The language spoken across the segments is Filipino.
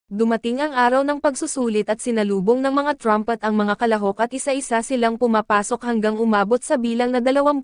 Dumating ang araw ng pagsusulit at sinalubong ng mga trumpet ang mga kalahok at isa-isa silang pumapasok hanggang umabot sa bilang na 20.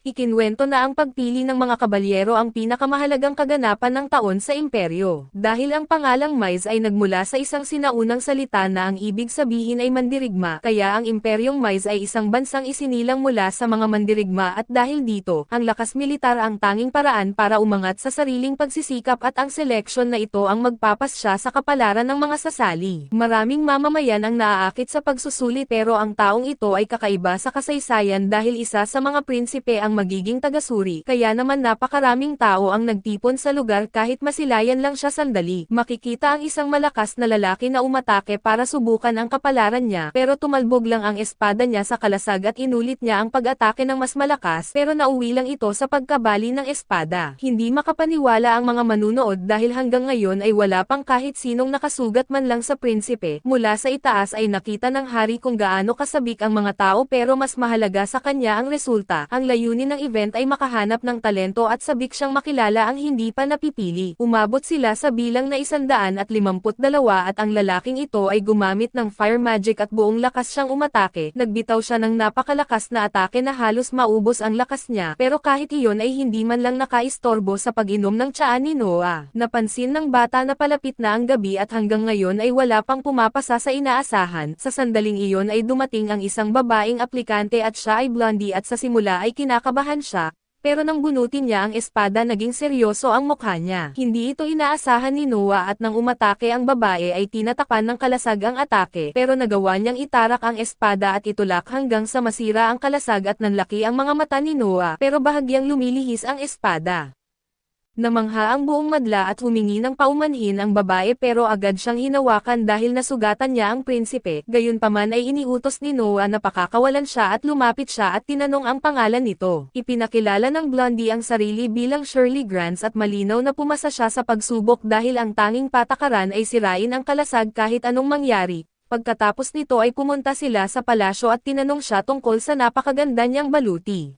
Ikinwento na ang pagpili ng mga kabalyero ang pinakamahalagang kaganapan ng taon sa imperyo. Dahil ang pangalang Mais ay nagmula sa isang sinaunang salita na ang ibig sabihin ay mandirigma, kaya ang imperyong Mais ay isang bansang isinilang mula sa mga mandirigma at dahil dito, ang lakas militar ang tanging paraan para umangat sa sariling pagsisikap at ang seleksyon na ito ang magpapasya sa kapalaran ng mga sasali. Maraming mamamayan ang naaakit sa pagsusuli pero ang taong ito ay kakaiba sa kasaysayan dahil isa sa mga prinsipe ang magiging tagasuri, kaya naman napakaraming tao ang nagtipon sa lugar kahit masilayan lang siya sandali. Makikita ang isang malakas na lalaki na umatake para subukan ang kapalaran niya, pero tumalbog lang ang espada niya sa kalasag at inulit niya ang pag-atake ng mas malakas, pero nauwi lang ito sa pagkabali ng espada. Hindi makapaniwala ang mga manunood dahil hanggang ngayon ay wala pang kahit sinong nakasugat man lang sa prinsipe. Mula sa itaas ay nakita ng hari kung gaano kasabik ang mga tao pero mas mahalaga sa kanya ang resulta. Ang layunin ng event ay makahanap ng talento at sabik siyang makilala ang hindi pa napipili. Umabot sila sa bilang na 152 at ang lalaking ito ay gumamit ng fire magic at buong lakas siyang umatake. Nagbitaw siya ng napakalakas na atake na halos maubos ang lakas niya, pero kahit iyon ay hindi man lang nakaistorbo sa pag-inom ng tsaa ni Noah. Napansin ng bata na palapit na ang gabi at hanggang ngayon ay wala pang pumapasa sa inaasahan. Sa sandaling iyon ay dumating ang isang babaeng aplikante at siya ay blondie at sa simula ay kinakabahan siya, pero nang bunutin niya ang espada naging seryoso ang mukha niya. Hindi ito inaasahan ni Noah at nang umatake ang babae ay tinatapan ng kalasag ang atake, pero nagawa niyang itarak ang espada at itulak hanggang sa masira ang kalasag at nanlaki ang mga mata ni Noah, pero bahagyang lumilihis ang espada. Namangha ang buong madla at humingi ng paumanhin ang babae pero agad siyang hinawakan dahil nasugatan niya ang prinsipe. Gayunpaman ay iniutos ni Noah na pakakawalan siya at lumapit siya at tinanong ang pangalan nito. Ipinakilala ng blondie ang sarili bilang Shirley Grants at malinaw na pumasa siya sa pagsubok dahil ang tanging patakaran ay sirain ang kalasag kahit anong mangyari. Pagkatapos nito ay pumunta sila sa palasyo at tinanong siya tungkol sa napakaganda niyang baluti.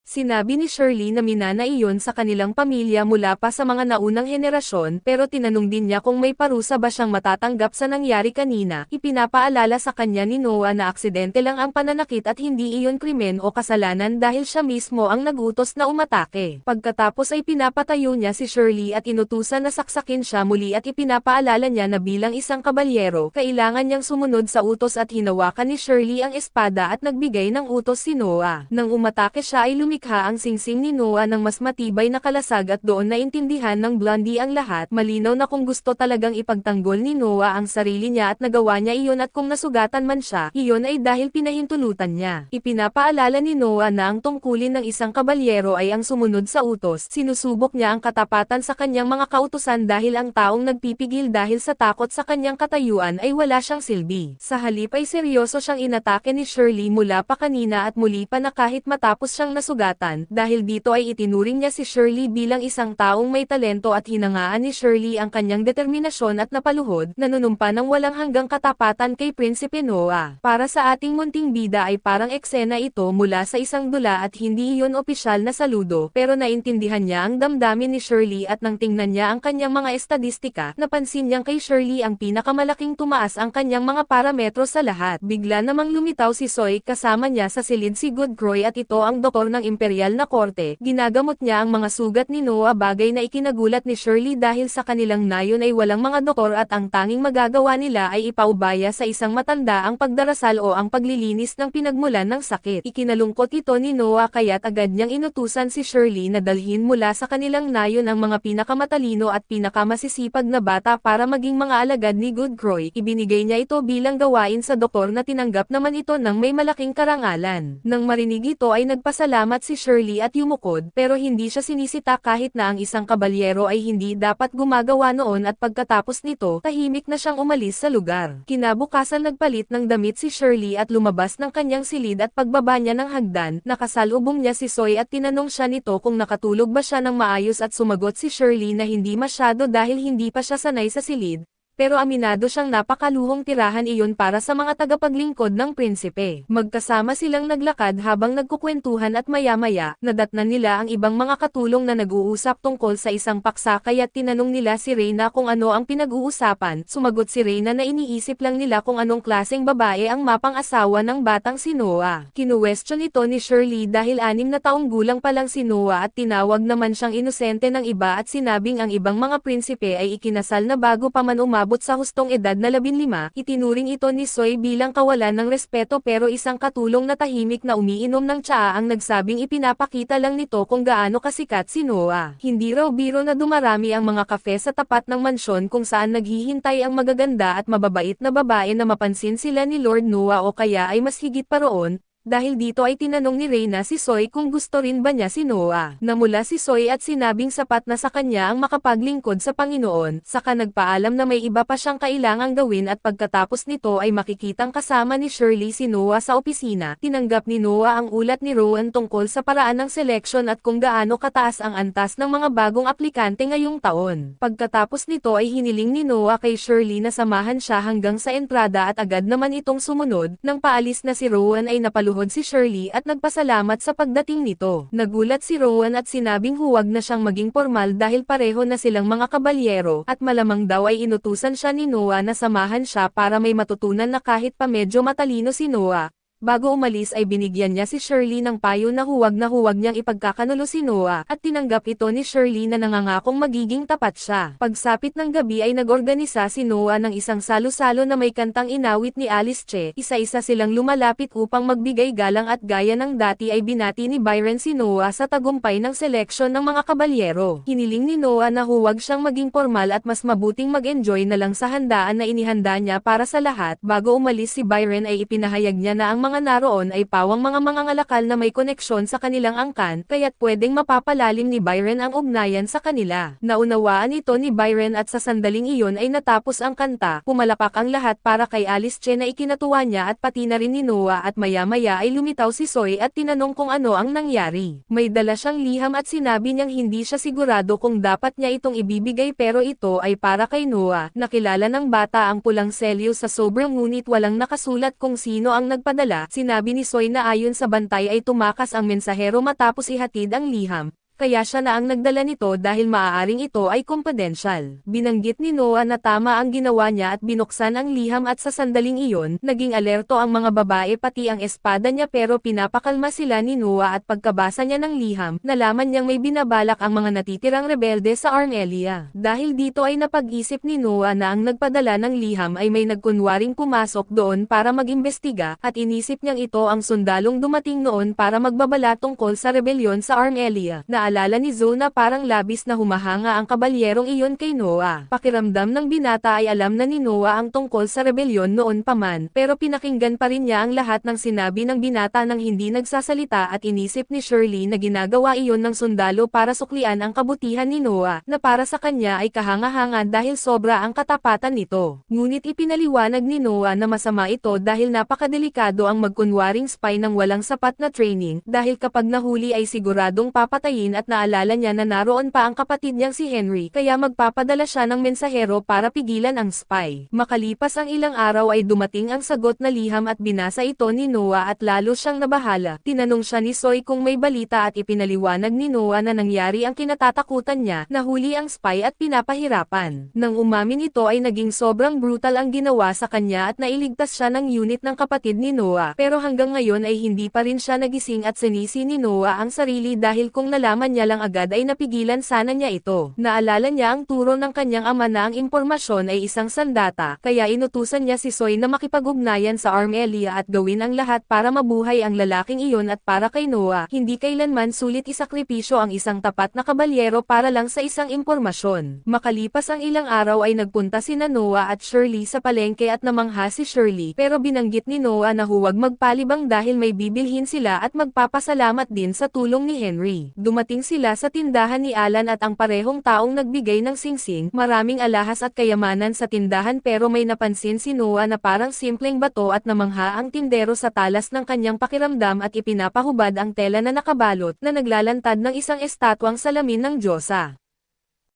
Sinabi ni Shirley na minana iyon sa kanilang pamilya mula pa sa mga naunang henerasyon pero tinanong din niya kung may parusa ba siyang matatanggap sa nangyari kanina. Ipinapaalala sa kanya ni Noah na aksidente lang ang pananakit at hindi iyon krimen o kasalanan dahil siya mismo ang nagutos na umatake. Pagkatapos ay pinapatayo niya si Shirley at inutusan na saksakin siya muli at ipinapaalala niya na bilang isang kabalyero, kailangan niyang sumunod sa utos at hinawakan ni Shirley ang espada at nagbigay ng utos si Noah. Nang umatake siya ay lumikha ang singsing ni Noah ng mas matibay na kalasag at doon naintindihan ng blondie ang lahat. Malinaw na kung gusto talagang ipagtanggol ni Noah ang sarili niya at nagawa niya iyon at kung nasugatan man siya, iyon ay dahil pinahintulutan niya. Ipinapaalala ni Noah na ang tungkulin ng isang kabalyero ay ang sumunod sa utos. Sinusubok niya ang katapatan sa kanyang mga kautusan dahil ang taong nagpipigil dahil sa takot sa kanyang katayuan ay wala siyang silbi. Sa halip ay seryoso siyang inatake ni Shirley mula pa kanina at muli pa na kahit matapos siyang nasugatan. Dahil dito ay itinuring niya si Shirley bilang isang taong may talento at hinangaan ni Shirley ang kanyang determinasyon at napaluhod, nanunumpa ng walang hanggang katapatan kay Prinsipe Noah. Para sa ating munting bida ay parang eksena ito mula sa isang dula at hindi iyon opisyal na saludo, pero naintindihan niya ang damdamin ni Shirley at nang tingnan niya ang kanyang mga estadistika, napansin niyang kay Shirley ang pinakamalaking tumaas ang kanyang mga parametro sa lahat. Bigla namang lumitaw si Soy kasama niya sa silid si Goodcroy at ito ang doktor ng imperial na korte. Ginagamot niya ang mga sugat ni Noah, bagay na ikinagulat ni Shirley dahil sa kanilang nayon ay walang mga doktor at ang tanging magagawa nila ay ipaubaya sa isang matanda ang pagdarasal o ang paglilinis ng pinagmulan ng sakit. Ikinalungkot ito ni Noah kaya't agad niyang inutusan si Shirley na dalhin mula sa kanilang nayon ang mga pinakamatalino at pinakamasisipag na bata para maging mga alagad ni Goodcroy. Ibinigay niya ito bilang gawain sa doktor na tinanggap naman ito ng may malaking karangalan. Nang marinig ito ay nagpasalamat si Shirley at yumukod pero hindi siya sinisita kahit na ang isang kabalyero ay hindi dapat gumagawa noon at pagkatapos nito, tahimik na siyang umalis sa lugar. Kinabukasan nagpalit ng damit si Shirley at lumabas ng kanyang silid at pagbaba niya ng hagdan, nakasalubong niya si Soy at tinanong siya nito kung nakatulog ba siya ng maayos at sumagot si Shirley na hindi masyado dahil hindi pa siya sanay sa silid. pero aminado siyang napakaluhong tirahan iyon para sa mga tagapaglingkod ng prinsipe. Magkasama silang naglakad habang nagkukwentuhan at maya-maya, nadatnan nila ang ibang mga katulong na nag-uusap tungkol sa isang paksa kaya't tinanong nila si Reyna kung ano ang pinag-uusapan. Sumagot si Reyna na iniisip lang nila kung anong klaseng babae ang mapang-asawa ng batang si Noah. Kinuwestiyon ito ni Shirley dahil 6 na taong gulang pa lang si Noah at tinawag naman siyang inosente ng iba at sinabing ang ibang mga prinsipe ay ikinasal na bago pa man umabot sa hustong edad na 15, itinuring ito ni Soy bilang kawalan ng respeto pero isang katulong na tahimik na umiinom ng tsaa ang nagsabing ipinapakita lang nito kung gaano kasikat si Noah. Hindi raw biro na dumarami ang mga kafe sa tapat ng mansyon kung saan naghihintay ang magaganda at mababait na babae na mapansin sila ni Lord Noah o kaya ay mas higit pa roon. Dahil dito ay tinanong ni Reyna si Soy kung gusto rin ba niya si Noah. Namula si Soy at sinabing sapat na sa kanya ang makapaglingkod sa Panginoon, saka nagpaalam na may iba pa siyang kailangang gawin at pagkatapos nito ay makikitang kasama ni Shirley si Noah sa opisina. Tinanggap ni Noah ang ulat ni Rowan tungkol sa paraan ng seleksyon at kung gaano kataas ang antas ng mga bagong aplikante ngayong taon. Pagkatapos nito ay hiniling ni Noah kay Shirley na samahan siya hanggang sa entrada at agad naman itong sumunod. Nang paalis na si Rowan ay napaluhod si Shirley at nagpasalamat sa pagdating nito. Nagulat si Rowan at sinabing huwag na siyang maging formal dahil pareho na silang mga kabalyero at malamang daw ay inutusan siya ni Noah na samahan siya para may matutunan na kahit pa medyo matalino si Noah. Bago umalis ay binigyan niya si Shirley ng payo na huwag niyang ipagkakanulo si Noah at tinanggap ito ni Shirley na nangangakong magiging tapat siya. Pagsapit ng gabi ay nag-organisa si Noah ng isang salo-salo na may kantang inawit ni Alice Che. Isa-isa silang lumalapit upang magbigay galang at gaya ng dati ay binati ni Byron si Noah sa tagumpay ng seleksyon ng mga kabalyero. Hiniling ni Noah na huwag siyang maging formal at mas mabuting mag-enjoy na lang sa handaan na inihanda niya para sa lahat. Bago umalis si Byron ay ipinahayag niya na ang mga naroon ay pawang mga mangangalakal na may koneksyon sa kanilang angkan, kaya't pwedeng mapapalalim ni Byron ang ugnayan sa kanila. Naunawaan ito ni Byron at sa sandaling iyon ay natapos ang kanta, pumalapak ang lahat para kay Alice Che na ikinatuwa niya at pati na rin ni Noah at maya-maya ay lumitaw si Soy at tinanong kung ano ang nangyari. May dala siyang liham at sinabi niyang hindi siya sigurado kung dapat niya itong ibibigay pero ito ay para kay Noah. Nakilala ng bata ang pulang selyo sa sobre ngunit walang nakasulat kung sino ang nagpadala. Sinabi ni Soy na ayon sa bantay ay tumakas ang mensahero matapos ihatid ang liham. Kaya siya na ang nagdala nito dahil maaaring ito ay confidential. Binanggit ni Noah na tama ang ginawa niya at binuksan ang liham at sa sandaling iyon, naging alerto ang mga babae pati ang espada niya pero pinapakalma sila ni Noah at pagkabasa niya ng liham, nalaman niyang may binabalak ang mga natitirang rebelde sa Armelia. Dahil dito ay napag-isip ni Noah na ang nagpadala ng liham ay may nagkunwaring pumasok doon para mag-imbestiga at inisip niyang ito ang sundalong dumating noon para magbabala tungkol sa rebelyon sa Armelia. Naalala ni Zoe na parang labis na humahanga ang kabalyerong iyon kay Noah. Pakiramdam ng binata ay alam na ni Noah ang tungkol sa rebelyon noon pa man, pero pinakinggan pa rin niya ang lahat ng sinabi ng binata nang hindi nagsasalita at inisip ni Shirley na ginagawa iyon ng sundalo para suklian ang kabutihan ni Noah, na para sa kanya ay kahanga-hanga dahil sobra ang katapatan nito. Ngunit ipinaliwanag ni Noah na masama ito dahil napakadelikado ang magkunwaring spy ng walang sapat na training, dahil kapag nahuli ay siguradong papatayin at naalala niya na naroon pa ang kapatid niyang si Henry kaya magpapadala siya ng mensahero para pigilan ang spy. Makalipas ang ilang araw ay dumating ang sagot na liham at binasa ito ni Noah at lalo siyang nabahala. Tinanong siya ni Soy kung may balita at ipinaliwanag ni Noah na nangyari ang kinatatakutan niya, nahuli ang spy at pinapahirapan. Nang umamin ito ay naging sobrang brutal ang ginawa sa kanya at nailigtas siya ng unit ng kapatid ni Noah pero hanggang ngayon ay hindi pa rin siya nagising at sinisi ni Noah ang sarili dahil kung nalaman niya lang agad ay napigilan sana niya ito. Naalala niya ang turo ng kanyang ama na ang impormasyon ay isang sandata, kaya inutusan niya si Soy na makipag-ugnayan sa Armelia at gawin ang lahat para mabuhay ang lalaking iyon at para kay Noah, hindi kailanman sulit isakripisyo ang isang tapat na kabalyero para lang sa isang impormasyon. Makalipas ang ilang araw ay nagpunta sina Noah at Shirley sa palengke at namangha si Shirley pero binanggit ni Noah na huwag magpalibang dahil may bibilhin sila at magpapasalamat din sa tulong ni Henry. Dumating sila sa tindahan ni Alan at ang parehong taong nagbigay ng singsing, maraming alahas at kayamanan sa tindahan pero may napansin si Noah na parang simpleng bato at namangha ang tindero sa talas ng kanyang pakiramdam at ipinapahubad ang tela na nakabalot na naglalantad ng isang estatwang salamin ng Diyosa.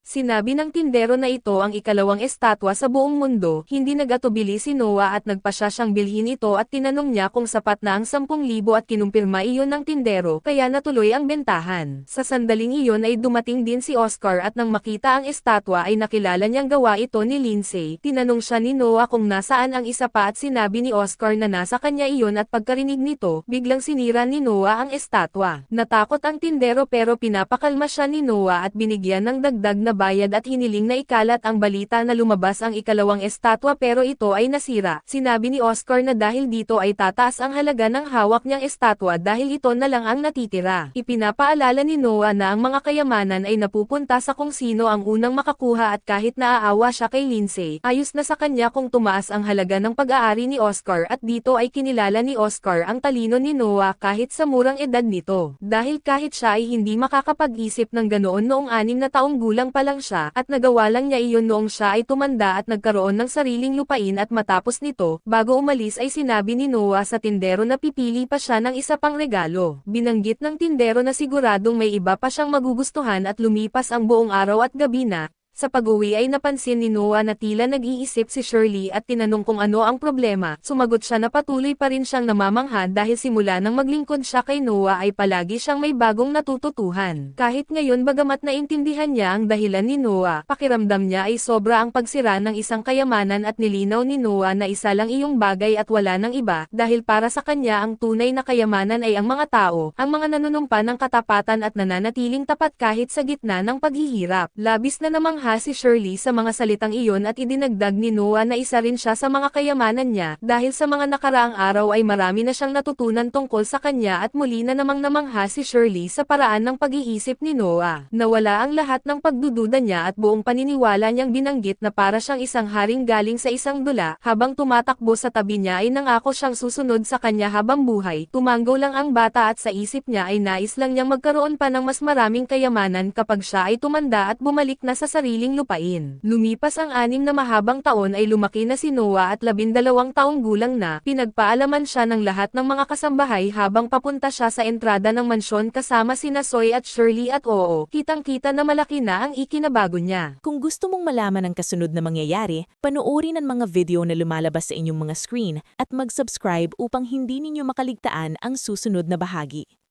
Sinabi ng tindero na ito ang ikalawang estatwa sa buong mundo, hindi nag-atubili si Noah at nagpasya siyang bilhin ito at tinanong niya kung sapat na ang 10,000 at kinumpirma iyon ng tindero kaya natuloy ang bentahan. Sa sandaling iyon ay dumating din si Oscar at nang makita ang estatwa ay nakilala niyang gawa ito ni Lindsay. Tinanong siya ni Noah kung nasaan ang isa pa at sinabi ni Oscar na nasa kanya iyon at pagkarinig nito, biglang sinira ni Noah ang estatwa. Natakot ang tindero pero pinapakalma siya ni Noah at binigyan ng dagdag na bayad at hiniling na ikalat ang balita na lumabas ang ikalawang estatwa pero ito ay nasira. Sinabi ni Oscar na dahil dito ay tataas ang halaga ng hawak niyang estatwa dahil ito na lang ang natitira. Ipinapaalala ni Noah na ang mga kayamanan ay napupunta sa kung sino ang unang makakuha at kahit naaawa siya kay Lindsay, ayos na sa kanya kung tumaas ang halaga ng pag-aari ni Oscar at dito ay kinilala ni Oscar ang talino ni Noah kahit sa murang edad nito. Dahil kahit siya ay hindi makakapag-isip ng ganoon noong 6 na taong gulang pa lang siya, at nagawa lang niya iyon noong siya ay tumanda at nagkaroon ng sariling lupain at matapos nito, bago umalis ay sinabi ni Noah sa tindero na pipili pa siya ng isa pang regalo. Binanggit ng tindero na siguradong may iba pa siyang magugustuhan at lumipas ang buong araw at gabi na. Sa pag-uwi ay napansin ni Noah na tila nag-iisip si Shirley at tinanong kung ano ang problema. Sumagot siya na patuloy pa rin siyang namamangha dahil simula nang maglingkod siya kay Noah ay palagi siyang may bagong natututuhan. Kahit ngayon bagamat naintindihan niya ang dahilan ni Noah, pakiramdam niya ay sobra ang pagsira ng isang kayamanan at nilinaw ni Noah na isa lang iyong bagay at wala ng iba dahil para sa kanya ang tunay na kayamanan ay ang mga tao, ang mga nanunumpa ng katapatan at nananatiling tapat kahit sa gitna ng paghihirap. Labis na namang si Shirley sa mga salitang iyon at idinagdag ni Noah na isa rin siya sa mga kayamanan niya dahil sa mga nakaraang araw ay marami na siyang natutunan tungkol sa kanya at muli na namang namangha si Shirley sa paraan ng pag-iisip ni Noah. Nawala ang lahat ng pagdududa niya at buong paniniwala niyang binanggit na para siyang isang haring galing sa isang dula. Habang tumatakbo sa tabi niya ay nangako siyang susunod sa kanya habang buhay. Tumanggo lang ang bata at sa isip niya ay nais lang niyang magkaroon pa ng mas maraming kayamanan kapag siya ay tumanda at bumalik na sa sariling lupain. Lumipas ang 6 na mahabang taon ay lumaki na si Noah at 12 taong gulang na. Pinagpaalaman siya ng lahat ng mga kasambahay habang papunta siya sa entrada ng mansyon kasama sina Soy at Shirley at Oo. Kitang-kita na malaki na ang ikinabago niya. Kung gusto mong malaman ang kasunod na mangyayari, panoorin ang mga video na lumalabas sa inyong mga screen at mag-subscribe upang hindi ninyo makaligtaan ang susunod na bahagi.